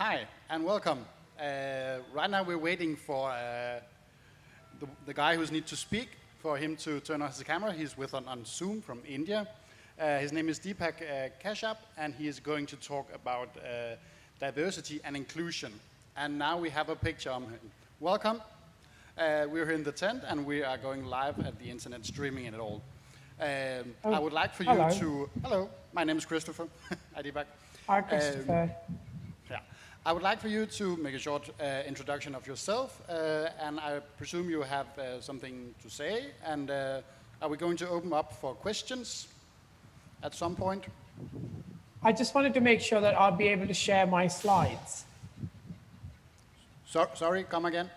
Hi, and welcome. Right now we're waiting for the guy who's need to speak, for him to turn on his camera. He's with on Zoom from India. His name is Deepak Kashyap, and he is going to talk about diversity and inclusion. And now we have a picture of him. Welcome. We're here in the tent, and we are going live at the internet, streaming it all. I would like for you to... Hello, my name is Christopher. Hi, Deepak. Hi, Christopher. I would like for you to make a short introduction of yourself, and I presume you have something to say, and are we going to open up for questions at some point? I just wanted to make sure that I'll be able to share my slides. Sorry, come again?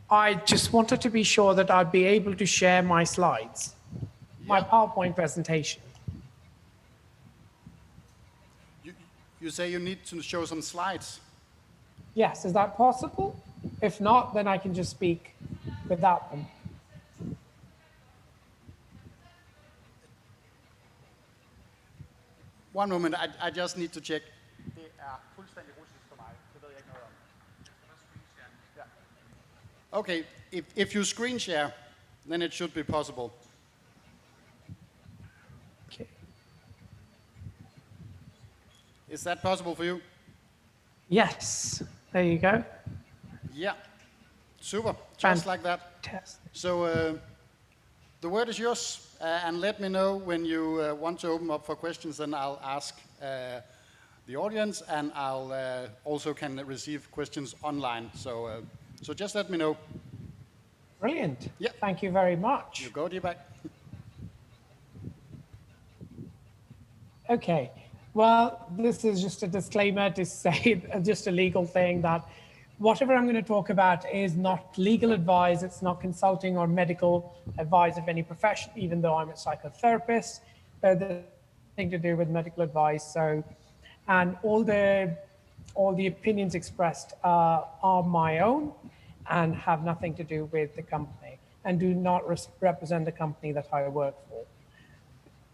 I just wanted to be sure that I'd be able to share my slides, my PowerPoint presentation. You say you need to show some slides? Yes, is that possible? If not, then I can just speak without them. One moment, I just need to check. Det fuldstændig russisk for mig. Det ved jeg ikke noget om. Okay, if you screen share, then it should be possible. Is that possible for you? Yes, there you go. Yeah, super, just like that. Test. So the word is yours, and let me know when you want to open up for questions, and I'll ask the audience, and I'll also can receive questions online. So just let me know. Brilliant. Yeah. Thank you very much. You go, Deepak. Okay. Well, this is just a disclaimer to say, just a legal thing, that whatever I'm going to talk about is not legal advice. It's not consulting or medical advice of any profession, even though I'm a psychotherapist. There's nothing to do with medical advice. So, and all the opinions expressed are my own and have nothing to do with the company, and do not represent the company that I work for.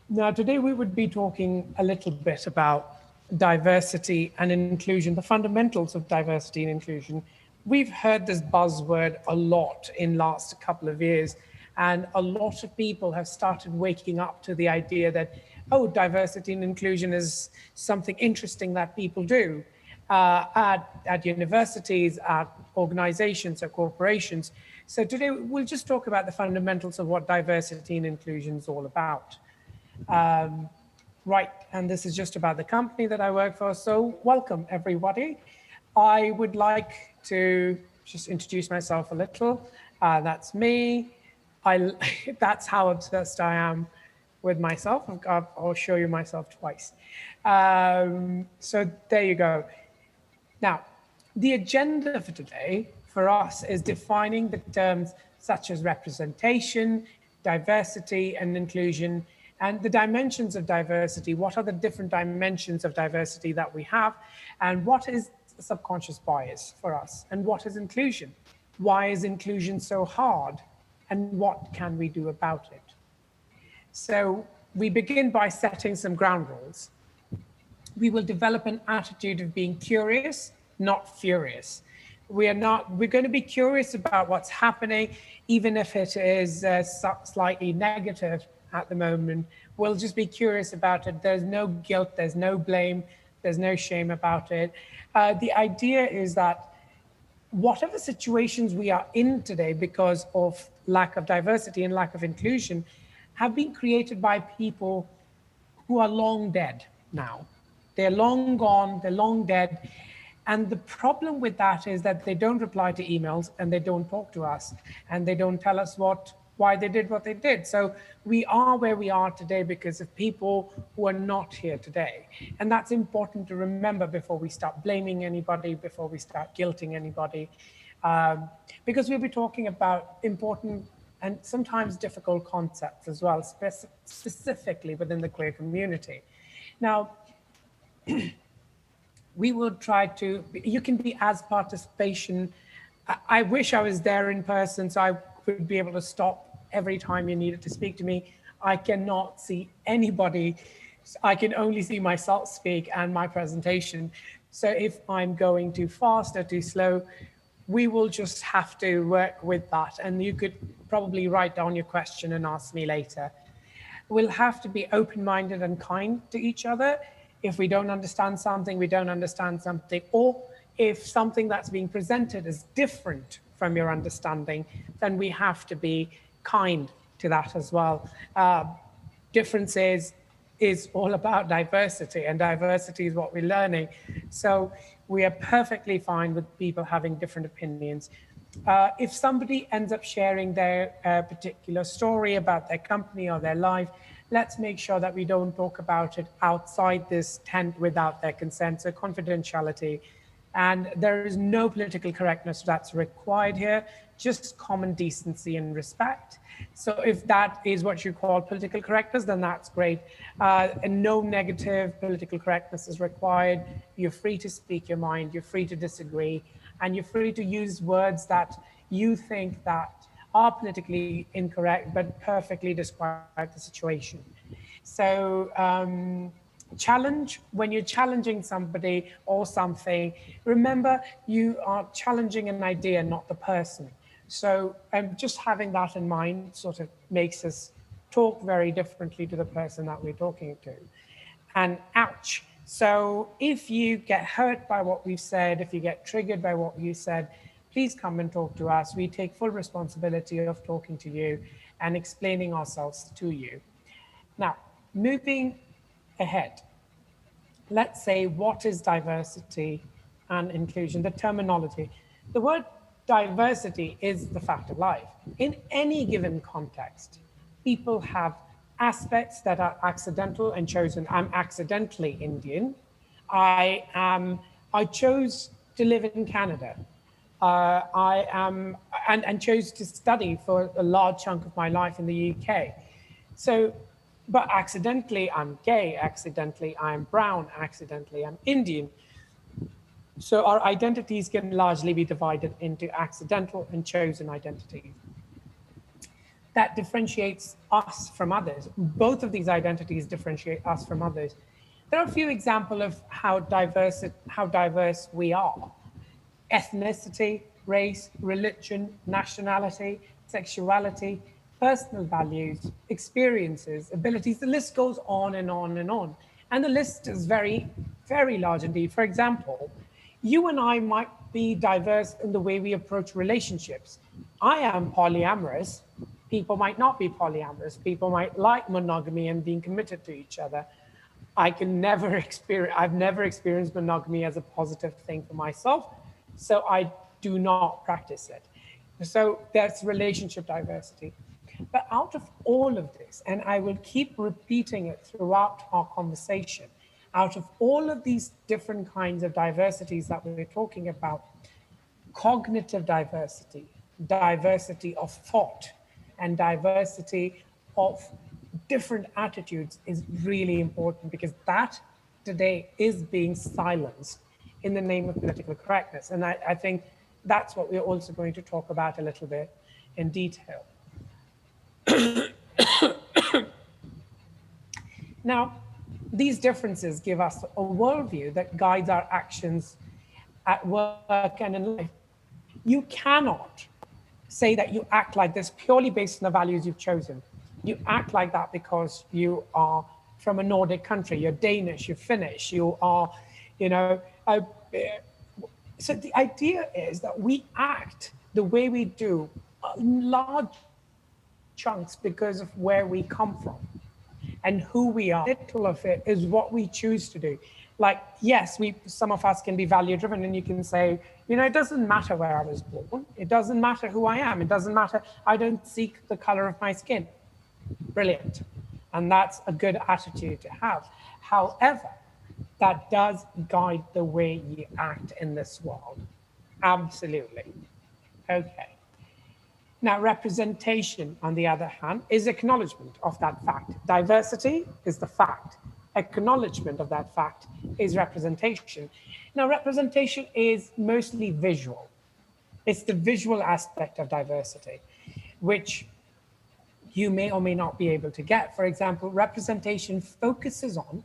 Now, today we would be talking a little bit about diversity and inclusion, the fundamentals of diversity and inclusion. We've heard this buzzword a lot in last couple of years, and a lot of people have started waking up to the idea that, oh, diversity and inclusion is something interesting that people do at universities, at organizations, at corporations. So today we'll just talk about the fundamentals of what diversity and inclusion is all about. Right, and this is just about the company that I work for, so welcome everybody. I would like to just introduce myself a little. That's me. That's how obsessed I am with myself. I'll show you myself twice. So there you go. Now, the agenda for today for us is defining the terms such as representation, diversity, and inclusion, and the dimensions of diversity. What are the different dimensions of diversity that we have? And what is subconscious bias for us? And what is inclusion? Why is inclusion so hard? And what can we do about it? So we begin by setting some ground rules. We will develop an attitude of being curious, not furious. We're going to be curious about what's happening, even if it is slightly negative at the moment. We'll just be curious about it. There's no guilt, there's no blame, there's no shame about it. The idea is that whatever situations we are in today because of lack of diversity and lack of inclusion have been created by people who are long dead now. They're long gone, they're long dead. And the problem with that is that they don't reply to emails, and they don't talk to us, and they don't tell us why they did what they did. So we are where we are today because of people who are not here today. And that's important to remember before we start blaming anybody, before we start guilting anybody, because we'll be talking about important and sometimes difficult concepts as well, specifically within the queer community. Now, we will try to, you can be as participation. I wish I was there in person so I could be able to stop every time you needed to speak to me. I cannot see anybody. I can only see myself speak and my presentation. So if I'm going too fast or too slow, we will just have to work with that. And you could probably write down your question and ask me later. We'll have to be open-minded and kind to each other. If we don't understand something, we don't understand something, or if something that's being presented is different from your understanding, then we have to be kind to that as well. Differences is all about diversity, and diversity is what we're learning. So we are perfectly fine with people having different opinions. If somebody ends up sharing their particular story about their company or their life, let's make sure that we don't talk about it outside this tent without their consent, so confidentiality. And there is no political correctness that's required here, just common decency and respect. So if that is what you call political correctness, then that's great. And no negative political correctness is required. You're free to speak your mind, you're free to disagree, and you're free to use words that you think that are politically incorrect, but perfectly describe the situation. So challenge, when you're challenging somebody or something, remember you are challenging an idea, not the person. So just having that in mind sort of makes us talk very differently to the person that we're talking to. And ouch. So if you get hurt by what we've said, if you get triggered by what you said, please come and talk to us. We take full responsibility of talking to you and explaining ourselves to you. Now, moving ahead, let's say, what is diversity and inclusion? The terminology. The word diversity is the fact of life. In any given context, people have aspects that are accidental and chosen. I'm accidentally Indian. I chose to live in Canada. I am and chose to study for a large chunk of my life in the UK. So, but accidentally I'm gay, accidentally I'm brown, accidentally I'm Indian. So our identities can largely be divided into accidental and chosen identities. That differentiates us from others. Both of these identities differentiate us from others. There are a few examples of how diverse we are. Ethnicity, race, religion, nationality, sexuality, personal values, experiences, abilities. The list goes on and on and on. And the list is very, very large indeed. For example, you and I might be diverse in the way we approach relationships. I am polyamorous. People might not be polyamorous. People might like monogamy and being committed to each other. I've never experienced monogamy as a positive thing for myself, so I do not practice it. So that's relationship diversity. But out of all of this, and I will keep repeating it throughout our conversation, out of all of these different kinds of diversities that we're talking about, cognitive diversity, diversity of thought, and diversity of different attitudes is really important, because that today is being silenced in the name of political correctness. And I think that's what we're also going to talk about a little bit in detail. Now, these differences give us a worldview that guides our actions at work and in life. You cannot say that you act like this purely based on the values you've chosen. You act like that because you are from a Nordic country, you're Danish, you're Finnish, you are, so the idea is that we act the way we do in large chunks because of where we come from and who we are. Little of it is what we choose to do. Like, yes, some of us can be value driven, and you can say, it doesn't matter where I was born. It doesn't matter who I am. It doesn't matter. I don't seek the color of my skin. Brilliant. And that's a good attitude to have. However, that does guide the way you act in this world. Absolutely. Okay. Now, representation, on the other hand, is acknowledgement of that fact. Diversity is the fact. Acknowledgement of that fact is representation. Now, representation is mostly visual. It's the visual aspect of diversity, which you may or may not be able to get. For example, representation focuses on,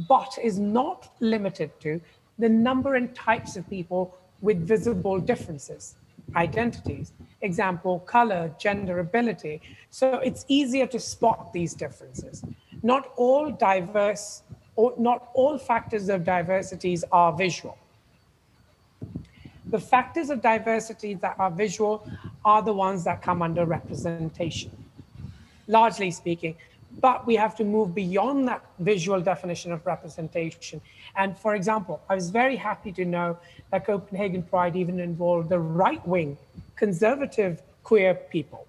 but is not limited to, the number and types of people with visible differences, identities. Example, color, gender, ability. So it's easier to spot these differences. Not all factors of diversities are visual. The factors of diversity that are visual are the ones that come under representation, largely speaking. But we have to move beyond that visual definition of representation. And for example, I was very happy to know that Copenhagen Pride even involved the right-wing, conservative queer people.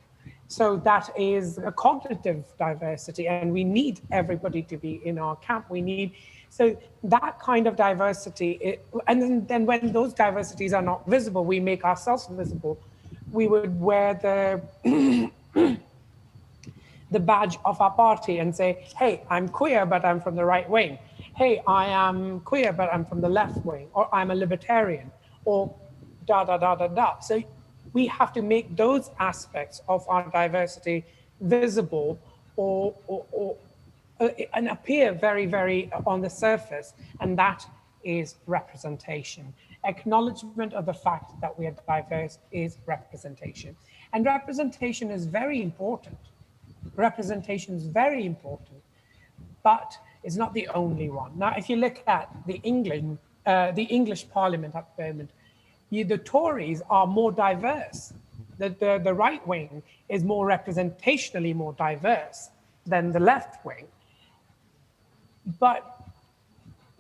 So that is a cognitive diversity, and we need everybody to be in our camp. So that kind of diversity, and then when those diversities are not visible, we make ourselves visible. We would wear the badge of our party and say, hey, I'm queer, but I'm from the right wing. Hey, I am queer, but I'm from the left wing, or I'm a libertarian, or da, da, da, da, da. So we have to make those aspects of our diversity visible and appear very, very on the surface, and that is representation. Acknowledgement of the fact that we are diverse is representation. And representation is very important. Representation is very important, but it's not the only one. Now, if you look at the English Parliament at the moment, the Tories are more diverse. The right wing is more representationally more diverse than the left wing. But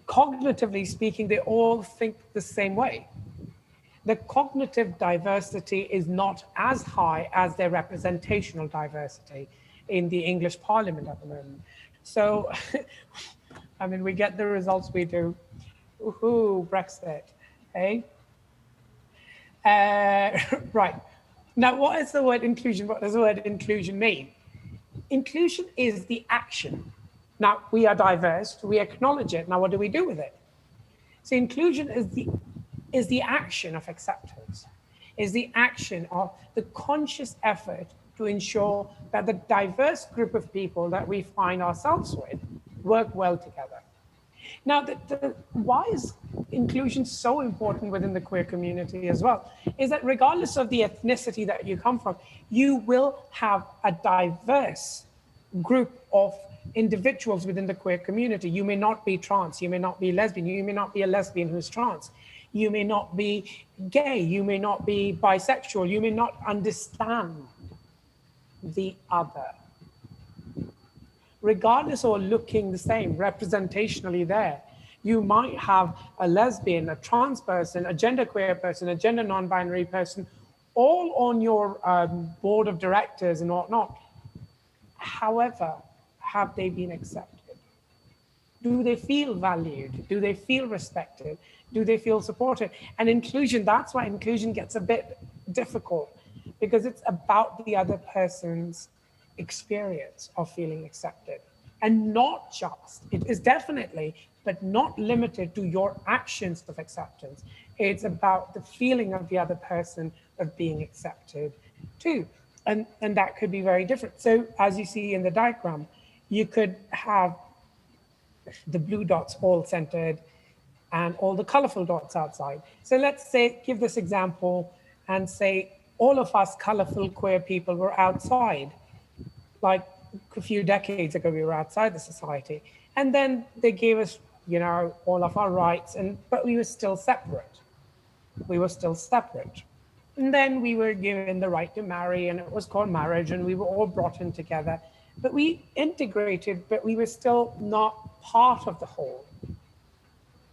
cognitively speaking, they all think the same way. The cognitive diversity is not as high as their representational diversity in the English Parliament at the moment. So, I mean, we get the results we do. Woohoo, Brexit, eh? Right. Now, what is the word inclusion? What does the word inclusion mean? Inclusion is the action. Now, we are diverse, we acknowledge it. Now, what do we do with it? So inclusion is the action of acceptance, is the action of the conscious effort to ensure that the diverse group of people that we find ourselves with work well together. Now, why is inclusion so important within the queer community as well, is that regardless of the ethnicity that you come from, you will have a diverse group of individuals within the queer community. You may not be trans, you may not be lesbian, you may not be a lesbian who's trans, you may not be gay, you may not be bisexual, you may not understand the other. Regardless or looking the same, representationally there, you might have a lesbian, a trans person, a genderqueer person, a gender non-binary person, all on your board of directors and whatnot. However, have they been accepted? Do they feel valued? Do they feel respected? Do they feel supported? And inclusion, that's why inclusion gets a bit difficult, because it's about the other person's experience of feeling accepted. And not just, it is definitely, but not limited to your actions of acceptance. It's about the feeling of the other person of being accepted too. And that could be very different. So as you see in the diagram, you could have the blue dots all centered and all the colorful dots outside. So let's say, give this example and say all of us colorful queer people were outside. Like a few decades ago, we were outside the society. And then they gave us, you know, all of our rights, but we were still separate. We were still separate. And then we were given the right to marry, and it was called marriage, and we were all brought in together. But we integrated, but we were still not part of the whole.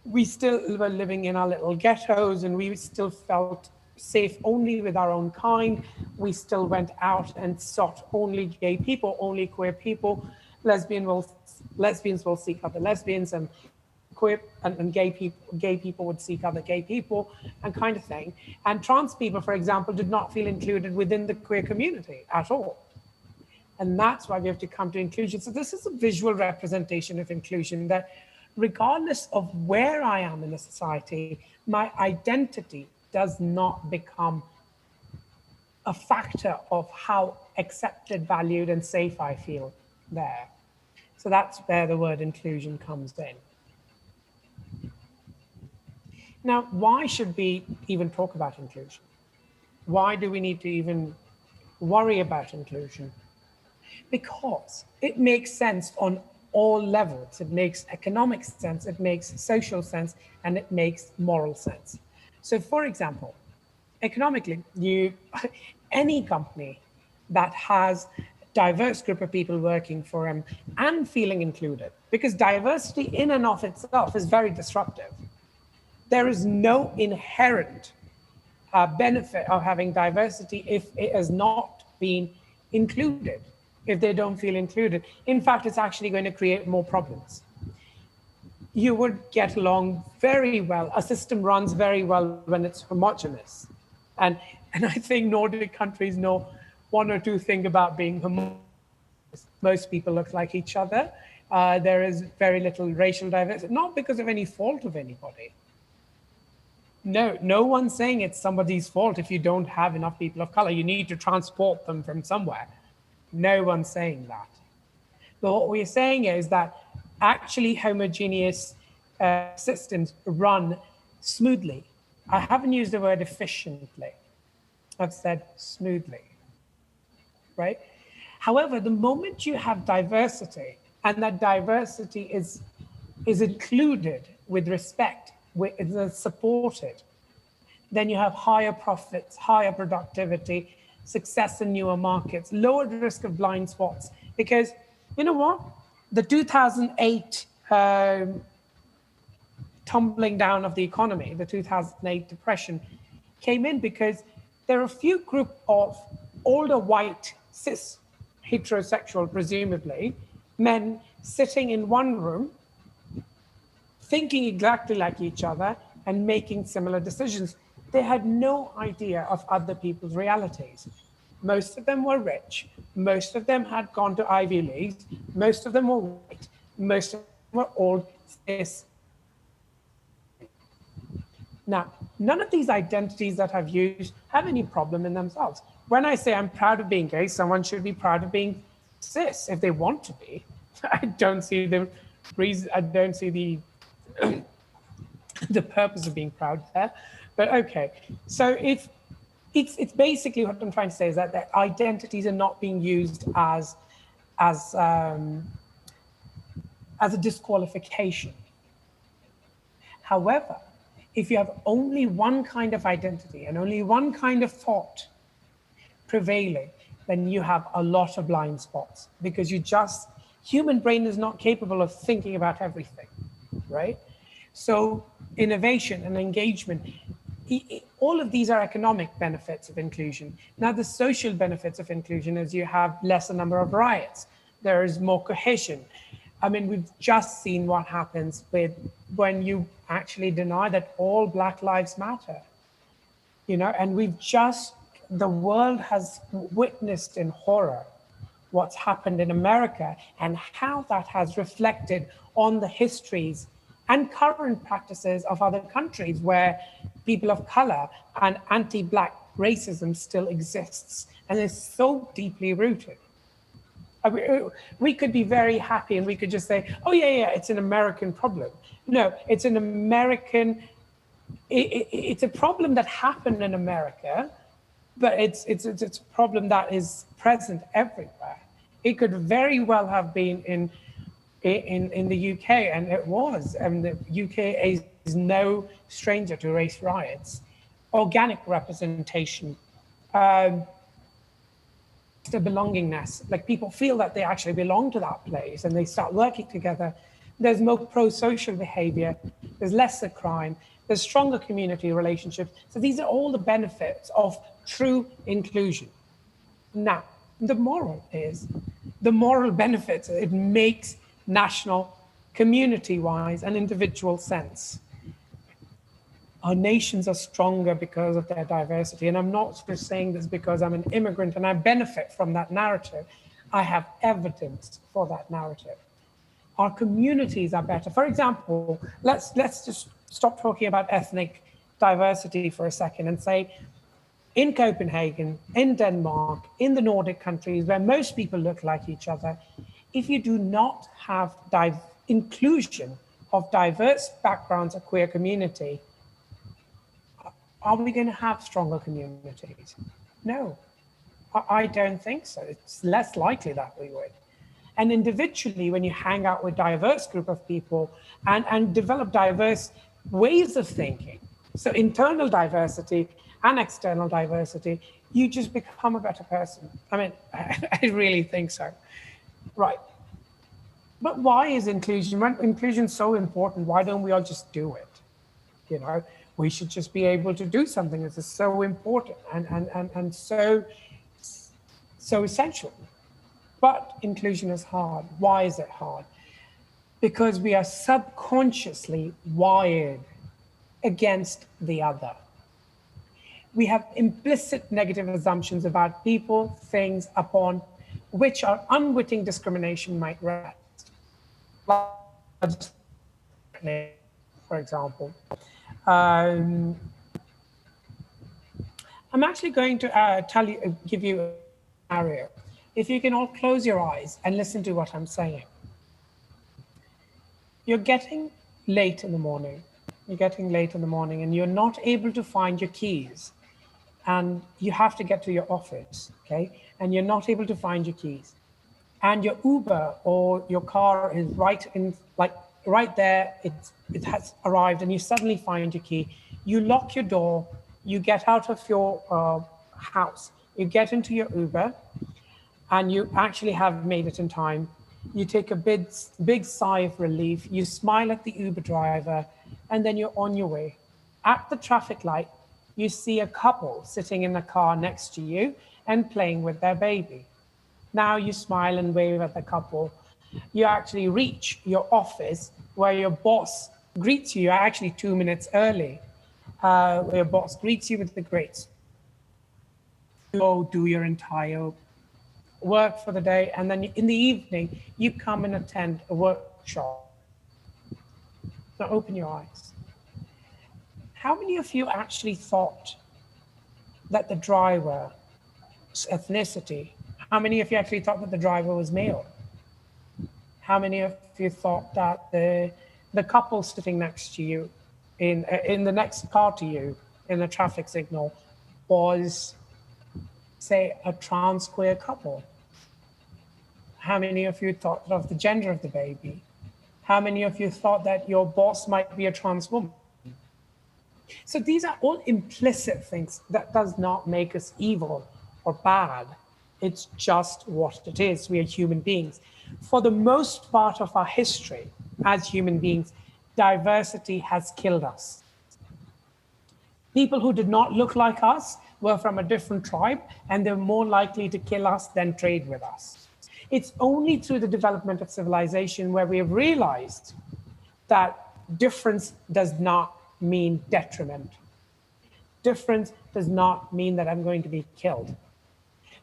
We still were living in our little ghettos, and we still felt safe only with our own kind. We still went out and sought only gay people, only queer people. Lesbians will seek other lesbians, and queer and gay people would seek other gay people, and kind of thing. And trans people, for example, did not feel included within the queer community at all. And that's why we have to come to inclusion. So this is a visual representation of inclusion, that regardless of where I am in the society, my identity does not become a factor of how accepted, valued, and safe I feel there. So that's where the word inclusion comes in. Now, why should we even talk about inclusion? Why do we need to even worry about inclusion? Because it makes sense on all levels. It makes economic sense, it makes social sense, and it makes moral sense. So for example, economically, any company that has a diverse group of people working for them and feeling included, because diversity in and of itself is very disruptive. There is no inherent benefit of having diversity if it has not been included, if they don't feel included. In fact, it's actually going to create more problems. You would get along very well. A system runs very well when it's homogeneous. And I think Nordic countries know one or two things about being homogeneous. Most people look like each other. There is very little racial diversity, not because of any fault of anybody. No one's saying it's somebody's fault if you don't have enough people of color. You need to transport them from somewhere. No one's saying that. But what we're saying is that actually homogeneous systems run smoothly. I haven't used the word efficiently. I've said smoothly, right? However, the moment you have diversity, and that diversity is included with respect, is supported, then you have higher profits, higher productivity, success in newer markets, lower risk of blind spots. Because you know what? The 2008 tumbling down of the economy, the 2008 depression, came in because there are a few group of older white cis heterosexual, presumably, men sitting in one room, thinking exactly like each other and making similar decisions. They had no idea of other people's realities. Most of them were rich. Most of them had gone to Ivy Leagues. Most of them were white. Most of them were old cis. Now, none of these identities that I've used have any problem in themselves. When I say I'm proud of being gay, someone should be proud of being cis if they want to be. I don't see the reason, I don't see the the purpose of being proud there, but okay. So if it's basically what I'm trying to say is that their identities are not being used as a disqualification. However, if you have only one kind of identity and only one kind of thought prevailing, then you have a lot of blind spots, because human brain is not capable of thinking about everything, right? So innovation and engagement, all of these are economic benefits of inclusion. Now, the social benefits of inclusion is you have lesser number of riots. There is more cohesion. I mean, we've just seen what happens when you actually deny that all Black lives matter, and the world has witnessed in horror what's happened in America and how that has reflected on the histories and current practices of other countries where people of color and anti-Black racism still exists and is so deeply rooted. We could be very happy and we could just say, oh yeah, it's an American problem. No, it's an American, it's a problem that happened in America, but it's a problem that is present everywhere. It could very well have been in the UK, and it was. And the UK is no stranger to race riots. Organic representation, the belongingness, like people feel that they actually belong to that place and they start working together. There's more pro-social behavior, there's lesser crime, there's stronger community relationships. So these are all the benefits of true inclusion. Now, the moral benefits, it makes national, community-wise, and individual sense. Our nations are stronger because of their diversity. And I'm not just saying this because I'm an immigrant and I benefit from that narrative. I have evidence for that narrative. Our communities are better. For example, let's just stop talking about ethnic diversity for a second and say, in Copenhagen, in Denmark, in the Nordic countries, where most people look like each other, if you do not have inclusion of diverse backgrounds of queer community, are we going to have stronger communities? No, I don't think so. It's less likely that we would. And individually, when you hang out with diverse group of people and develop diverse ways of thinking, so internal diversity and external diversity, you just become a better person. I mean, I really think so. Right. But why is inclusion, when inclusion is so important, why don't we all just do it? You know, we should just be able to do something that is so important and so essential. But inclusion is hard. Why is it hard? Because we are subconsciously wired against the other. We have implicit negative assumptions about people, things upon which our unwitting discrimination might rest. For example, I'm actually going to give you a scenario. If you can all close your eyes and listen to what I'm saying. You're getting late in the morning. You're getting late in the morning and you're not able to find your keys. And you have to get to your office, okay? And you're not able to find your keys. And your Uber or your car is right there, it has arrived and you suddenly find your key. You lock your door, you get out of your house, you get into your Uber, and you actually have made it in time. You take a big sigh of relief, you smile at the Uber driver, and then you're on your way. At the traffic light, you see a couple sitting in the car next to you and playing with their baby. Now you smile and wave at the couple. You actually reach your office where your boss greets you. You're actually 2 minutes early, where your boss greets you with the greats. You go do your entire work for the day, and then in the evening, you come and attend a workshop. So open your eyes. How many of you actually thought that the driver's ethnicity, how many of you actually thought that the driver was male? How many of you thought that the couple sitting next to you in the next car to you in the traffic signal was, say, a trans queer couple? How many of you thought of the gender of the baby? How many of you thought that your boss might be a trans woman? So these are all implicit things. That does not make us evil or bad. It's just what it is. We are human beings. For the most part of our history as human beings, diversity has killed us. People who did not look like us were from a different tribe, and they're more likely to kill us than trade with us. It's only through the development of civilization where we have realized that difference does not mean detriment. Difference does not mean that I'm going to be killed.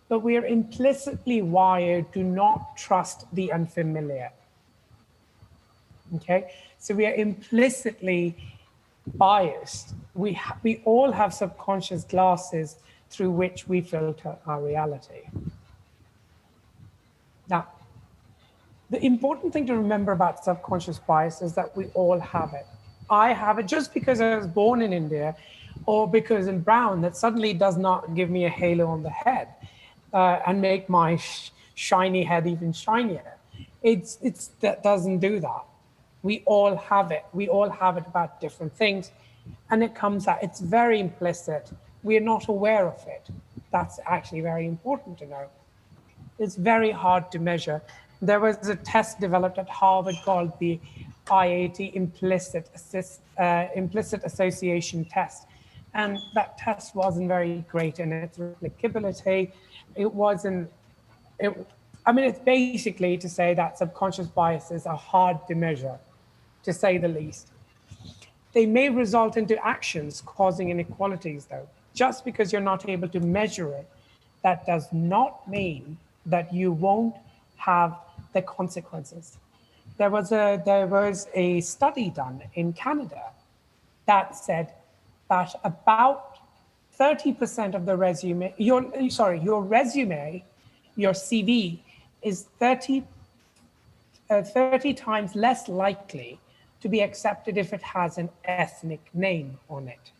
But we are implicitly wired to not trust the unfamiliar. Okay, so we are implicitly biased. We all have subconscious glasses through which we filter our reality. Now, the important thing to remember about subconscious bias is that we all have it. I have it just because I was born in India or because I'm brown, that suddenly does not give me a halo on the head and make my shiny head even shinier. That doesn't do that. We all have it. We all have it about different things. And it comes out, it's very implicit. We are not aware of it. That's actually very important to know. It's very hard to measure. There was a test developed at Harvard called the IAT implicit association test. And that test wasn't very great in its replicability. It's basically to say that subconscious biases are hard to measure, to say the least. They may result into actions causing inequalities though. Just because you're not able to measure it, that does not mean that you won't have the consequences. There was a study done in Canada that said that about 30% of the resume, your resume, your CV is 30 times less likely to be accepted if it has an ethnic name on it.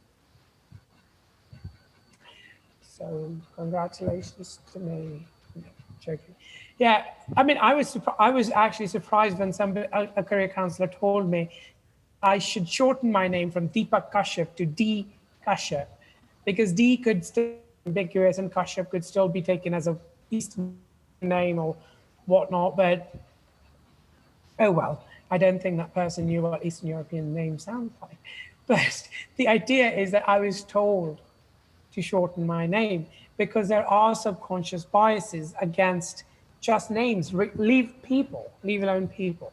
So congratulations to me. No, joking. Yeah, I mean, I was actually surprised when a career counselor told me I should shorten my name from Deepak Kashyap to D Kashyap, because D could still be ambiguous and Kashyap could still be taken as a Eastern name or whatnot. But oh well, I don't think that person knew what Eastern European names sound like. But the idea is that I was told to shorten my name because there are subconscious biases against just names. Leave alone people,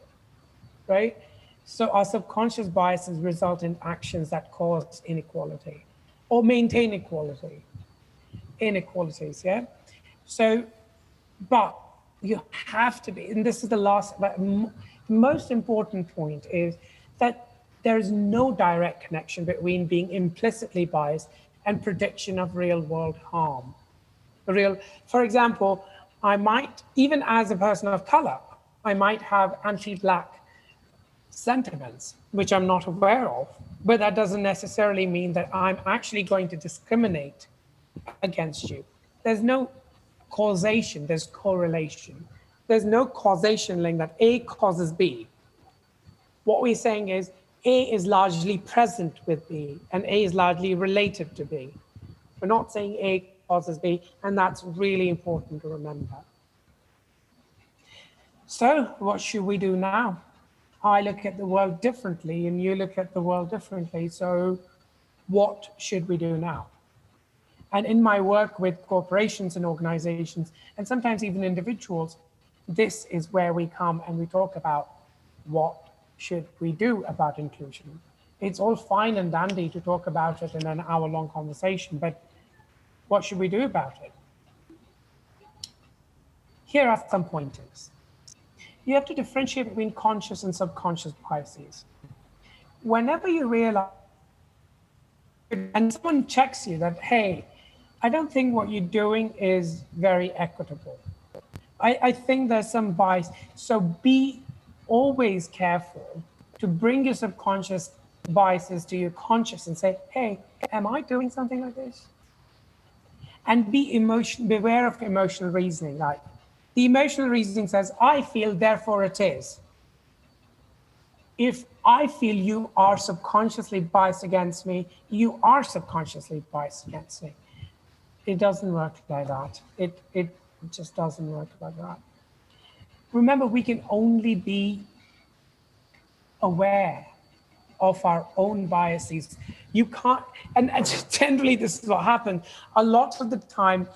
right? So our subconscious biases result in actions that cause inequality or maintain inequalities, yeah? So, but you have to be, and this is the most important point is that there is no direct connection between being implicitly biased and prediction of real world harm. For example, I might, even as a person of color, I might have anti-Black sentiments, which I'm not aware of, but that doesn't necessarily mean that I'm actually going to discriminate against you. There's no causation, there's correlation. There's no causation link that A causes B. What we're saying is A is largely present with B and A is largely related to B. We're not saying A causes B, and that's really important to remember. So what should we do now? I look at the world differently and you look at the world differently. So what should we do now? And in my work with corporations and organizations, and sometimes even individuals, this is where we come and we talk about what should we do about inclusion. It's all fine and dandy to talk about it in an hour-long conversation, but what should we do about it? Here are some pointers. You have to differentiate between conscious and subconscious biases. Whenever you realize, and someone checks you that, hey, I don't think what you're doing is very equitable. I think there's some bias. So be always careful to bring your subconscious biases to your conscious and say, hey, am I doing something like this? And beware of emotional reasoning. Like, the emotional reasoning says, I feel, therefore it is. If I feel you are subconsciously biased against me, you are subconsciously biased against me. It doesn't work like that. It just doesn't work like that. Remember, we can only be aware of our own biases. You can't, and generally this is what happens. A lot of the time,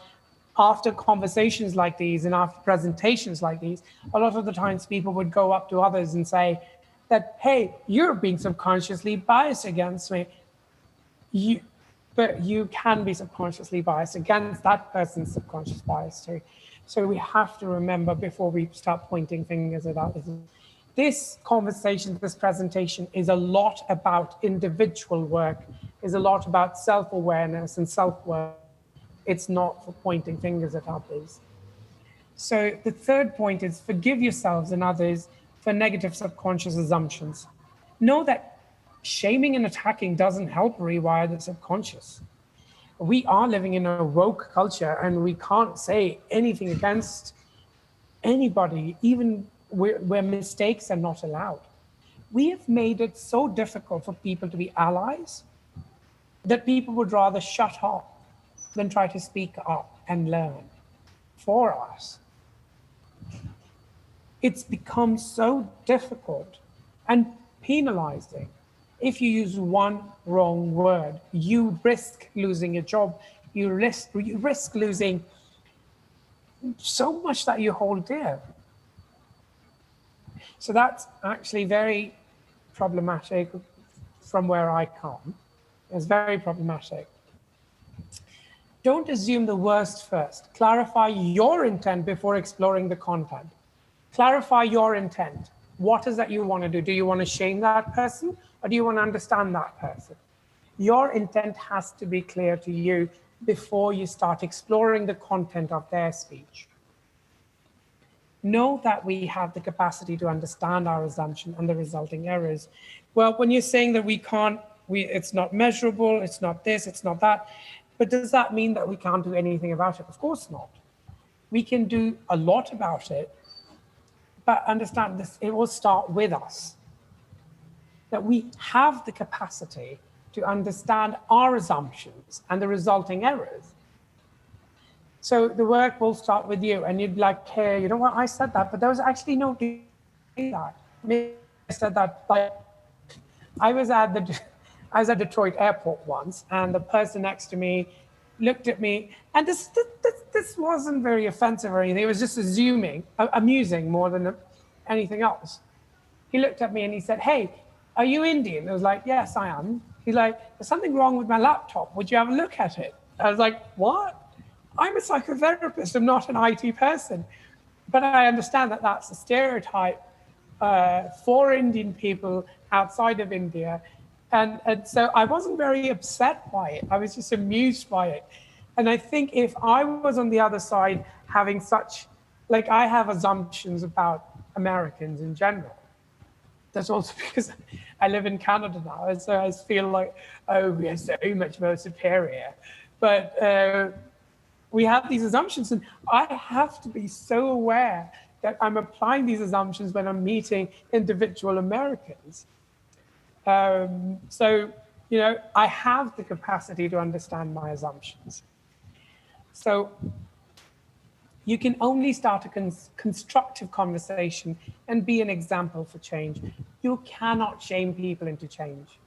after conversations like these and after presentations like these, a lot of the times people would go up to others and say that, hey, you're being subconsciously biased against me. But you can be subconsciously biased against that person's subconscious bias too. So we have to remember before we start pointing fingers at others. This conversation, this presentation is a lot about individual work, is a lot about self-awareness and self-worth. It's not for pointing fingers at others. So the third point is forgive yourselves and others for negative subconscious assumptions. Know that shaming and attacking doesn't help rewire the subconscious. We are living in a woke culture and we can't say anything against anybody, even where mistakes are not allowed. We have made it so difficult for people to be allies that people would rather shut up than try to speak up and learn for us. It's become so difficult and penalizing. If you use one wrong word, you risk losing your job. You risk losing so much that you hold dear. So that's actually very problematic from where I come. It's very problematic. Don't assume the worst first. Clarify your intent before exploring the content. Clarify your intent. What is that you want to do? Do you want to shame that person or do you want to understand that person? Your intent has to be clear to you before you start exploring the content of their speech. Know that we have the capacity to understand our assumption and the resulting errors. Well, when you're saying that we can't, it's not measurable, it's not this, it's not that, But does that mean that we can't do anything about it? Of course not. We can do a lot about it, but understand this, it will start with us. That we have the capacity to understand our assumptions and the resulting errors. So the work will start with you, and you'd be like, hey, you know what, I said that, but there was actually no doing that. Maybe I said that, like, I was at Detroit airport once, and the person next to me looked at me, and this wasn't very offensive or anything. It was just amusing more than anything else. He looked at me and he said, hey, are you Indian? I was like, yes, I am. He's like, there's something wrong with my laptop. Would you have a look at it? I was like, what? I'm a psychotherapist. I'm not an IT person. But I understand that that's a stereotype for Indian people outside of India. And so I wasn't very upset by it. I was just amused by it. And I think if I was on the other side having such, like, I have assumptions about Americans in general. That's also because I live in Canada now. And so I feel like, oh, we are so much more superior. But we have these assumptions, and I have to be so aware that I'm applying these assumptions when I'm meeting individual Americans. So, you know, I have the capacity to understand my assumptions. So you can only start a constructive conversation and be an example for change. You cannot shame people into change.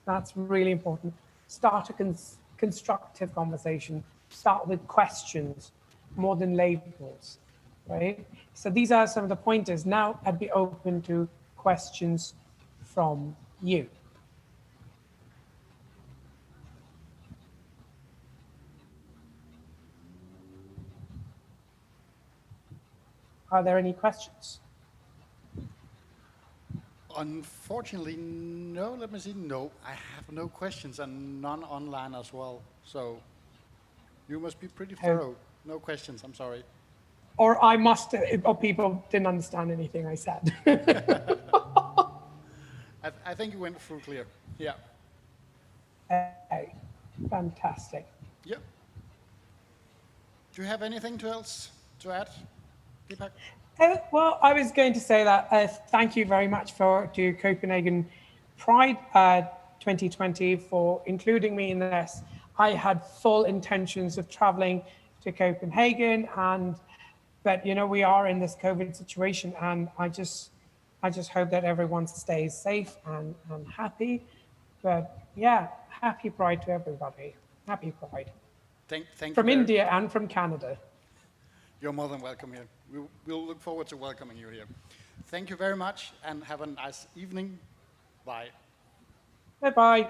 That's really important. Start a constructive conversation. Start with questions more than labels, right? So these are some of the pointers. Now I'd be open to questions from you. Are there any questions? Unfortunately, no. Let me see. No, I have no questions, and none online as well. So you must be pretty thorough. No questions, I'm sorry. Or or people didn't understand anything I said. I think you went through clear. Yeah. Okay, fantastic. Yeah. Do you have anything else to add, Deepak? Well, I was going to say that thank you very much to Copenhagen Pride 2020 for including me in this. I had full intentions of traveling to Copenhagen, but you know, we are in this COVID situation, and I just hope that everyone stays safe and happy. But yeah, happy Pride to everybody. Happy Pride. Thank you. From India and from Canada. You're more than welcome here. We'll look forward to welcoming you here. Thank you very much, and have a nice evening. Bye. Bye-bye.